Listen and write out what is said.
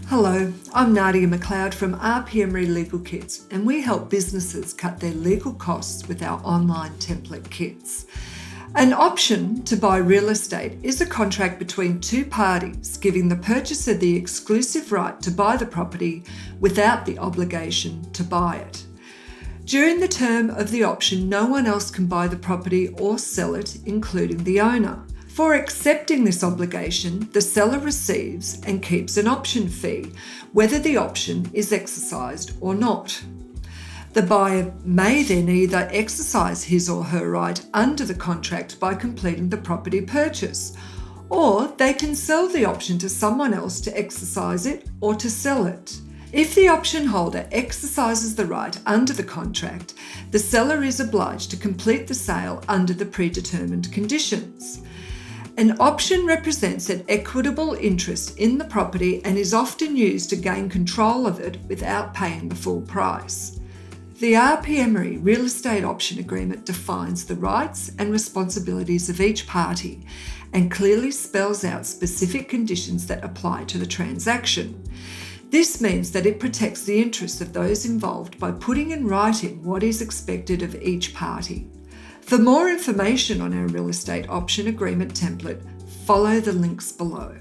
Hello, I'm Nadia McLeod from Emery Legal Kits, and we help businesses cut their legal costs with our online template kits. An option to buy real estate is a contract between two parties, giving the purchaser the exclusive right to buy the property without the obligation to buy it. During the term of the option, no one else can buy the property or sell it, including the owner. For accepting this obligation, the seller receives and keeps an option fee, whether the option is exercised or not. The buyer may then either exercise his or her right under the contract by completing the property purchase, or they can sell the option to someone else to exercise it or to sell it. If the option holder exercises the right under the contract, the seller is obliged to complete the sale under the predetermined conditions. An option represents an equitable interest in the property and is often used to gain control of it without paying the full price. The Emery Real Estate Option Agreement defines the rights and responsibilities of each party and clearly spells out specific conditions that apply to the transaction. This means that it protects the interests of those involved by putting in writing what is expected of each party. For more information on our real estate option agreement template, follow the links below.